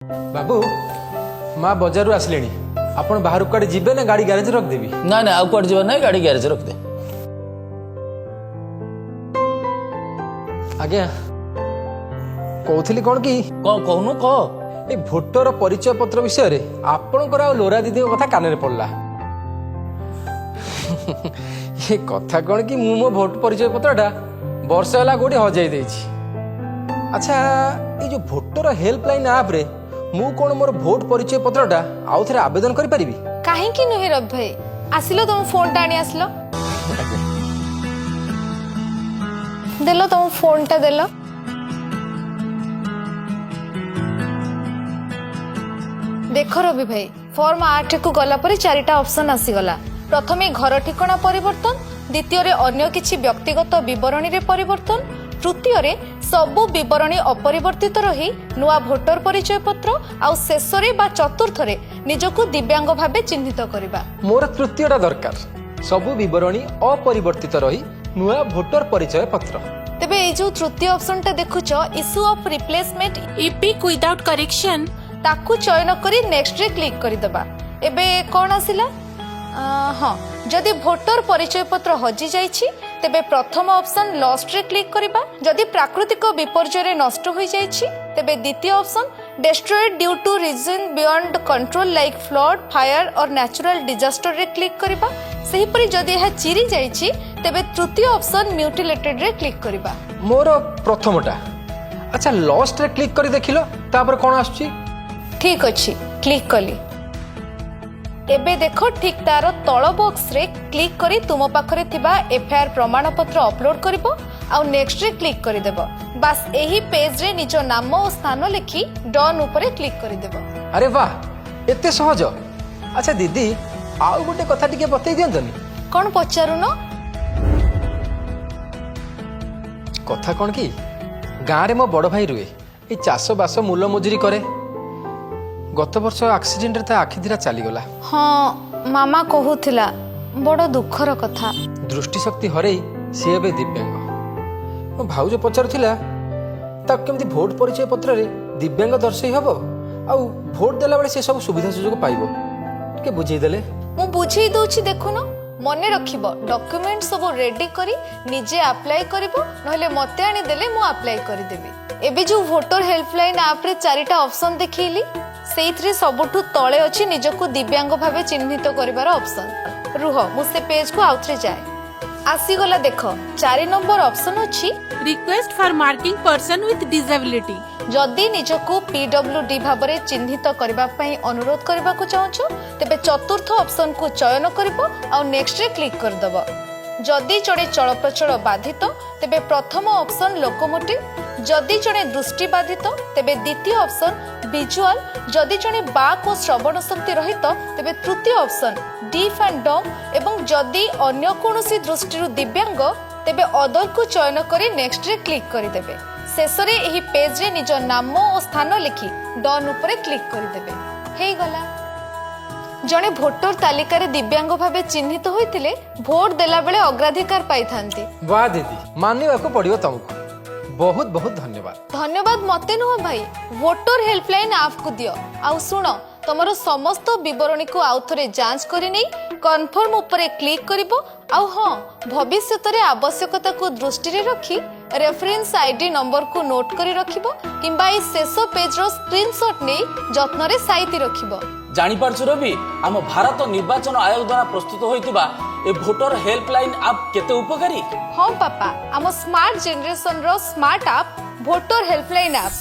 बाबू माँ बजारू आसले आपण बाहर कुआडे जीवे ना गाड़ी गैरेज रख देवी ना ना आउ कुआडे जीवा ना गाड़ी गैरेज रख दे। आज्ञा कहूली कौन कि कौन कहनु कह ए भोटर परिचय पत्र विषय रे आपणकर आ लोरा दीदी कथा कान पड़ला ये कथा कौन कि मु मो भोट परिचय पत्रटा वर्ष है गोटे हजाई देछि। अच्छा ये जो भोटर हेल्पलाइन ऐप रे मु कौन मोर भोट परिचय पत्रटा आउ थे आवेदन करि परिबी काहे कि नुहे रब भाई आसिलो तुम फोन टा आनी आसिलो देलो तुम फोन टा देलो देखो रवि भाई फॉर्म 8 को गला पर चारिटा ऑप्शन आसीगला। प्रथमे घर ठिकाना परिवर्तन, द्वितीय रे अन्य किछि व्यक्तिगत विवरणी रे परिवर्तन, तृतीय रे सबु विवरणी अपरिवर्तित रही नुआ भोटर परिचय पत्र आउ शेष रे बा चतुर्थ रे निजको दिव्यांग भाबे चिन्हित करबा। मोर तृतीयटा दरकार सबु विवरणी अपरिवर्तित रही नुआ भोटर परिचय पत्र। तेबे ए जो तृतीय ऑप्शन टा देखुछ issue of replacement EPIC without correction ताकू चयन करी नेक्स्ट रे क्लिक करि दबा। एबे कोन आसिला हाँ जदि भोटर परिचय पत्र हजि जाइछि तेबे प्रथम ऑप्शन लॉस्ट रे क्लिक करिबा। जदि प्राकृतिक विपर्यय रे नष्ट होई जाइछि तेबे द्वितीय option destroyed due to reason beyond control like flood fire और नेचुरल डिजास्टर रे क्लिक करिबा। सही परि जदि यह चिरी जाइछि तेबे तृतीय ऑप्शन म्यूटिलेटेड रे क्लिक करिबा। मोर प्रथमटा अच्छा लॉस्ट रे क्लिक करी देखिलो तापर कोन आछी ठीक अछि क्लिक कली। एबे देखो ठीक तार तळ बॉक्स रे क्लिक करी तुम पाखरे थिबा एफआईआर प्रमाण पत्र अपलोड करिवो आउ नेक्स्ट रे क्लिक करि देबो। बस एही पेज रे निजो नाम और स्थान लिखी डन ऊपर क्लिक करि देबो। अरे वाह एते सहज। अच्छा दीदी आउ गोटे कथा टिके बतै दियंतनी कोन पचारुनो कथा कोन कि गाँ रे मो बड़ भाई रुए ए चाष बास मूल मजुरी करे। गत वर्ष एक्सीडेंट रे ता आखि धीरा चली गला। हाँ मामा कहूथिला बड़ दुखर कथा। दृष्टि शक्ति हरई सी एबे दिव्यांग। मो भाउज पचारुथिला ता केमती भोट परिचय पत्र रे दिव्यांग दर्शई हबो आउ भोट देला बेले से सब सुविधा सुजोग पाइबो के बुझेई देले। मु बुझेई दोछि देखुनो मने रखिबो डॉक्यूमेंट सब रेडी करी निजे अप्लाई करिवो नहले मते आनी देले मु अप्लाई करि देबी। एबे जो वोटर हेल्पलाइन ऐप रे चारिटा ऑप्शन देखिली सेइथरे सबुठु तळे अछि निजको दिव्यांग भाबे चिन्हित करिवार ऑप्शन। रुह मु से पेज को आउथरे जाय आसी गला। देखो 4 नंबर ऑप्शन अछि request for marking person with disability. जदि निजको पीडब्ल्यूडी भाबरे चिन्हित करबा पई अनुरोध करबा को चाहछो तेबे चतुर्थ ऑप्शन को चयन करिवो आ नेक्स्ट रे क्लिक कर दबो। जदि जड़े चलप्रचल बाधित तेबे प्रथम ऑप्शन लोकोमोटिव। जदि जड़े दृष्टि बाधित तेबे द्वितीय ऑप्शन विजुअल। जदि जड़े बाक और श्रवण शक्ति रहित तेबे तृतीय ऑप्शन डीफ एंड डम एवं जदि अन्य कोनोसी दृष्टिरु दिव्यांग तेबे अदर को चयन करी नेक्स्ट रे क्लिक करि देबे। शेष रे एही पेज रे निज नाम और स्थान लिखि डन ऊपर क्लिक करि देबे। हेई गला। जड़े भोटर तालिका रे दिव्यांग भाबे चिन्हित होइतिले भोट देला बेले अग्राधिकार पाई थांती। वाह दीदी मानिबा को पड़ियो तुमको बहुत बहुत धन्यवाद। धन्यवाद मते नुह भाई वोटर हेल्पलाइन ऐप को दियो आउ सुनो तमरो समस्त विवरणी को आउ थरे जांच करि नै कन्फर्म ऊपर क्लिक करिवो। आउ हां भविष्यत रे आवश्यकता को दृष्टि रे रखी रेफरेंस आईडी नंबर को नोट करी रखिबो किंबा ई शेष पेज रो स्क्रीनशॉट नै जत्न रे साइति रखिबो। जानि पारछु रवि आम भारत निर्वाचन आयोग द्वारा प्रस्तुत होइतिबा ए भोटर हेल्पलाइन ऐप केते उपकारी। हाँ पापा आम स्मार्ट जेनरेशन रो smart app voter helpline app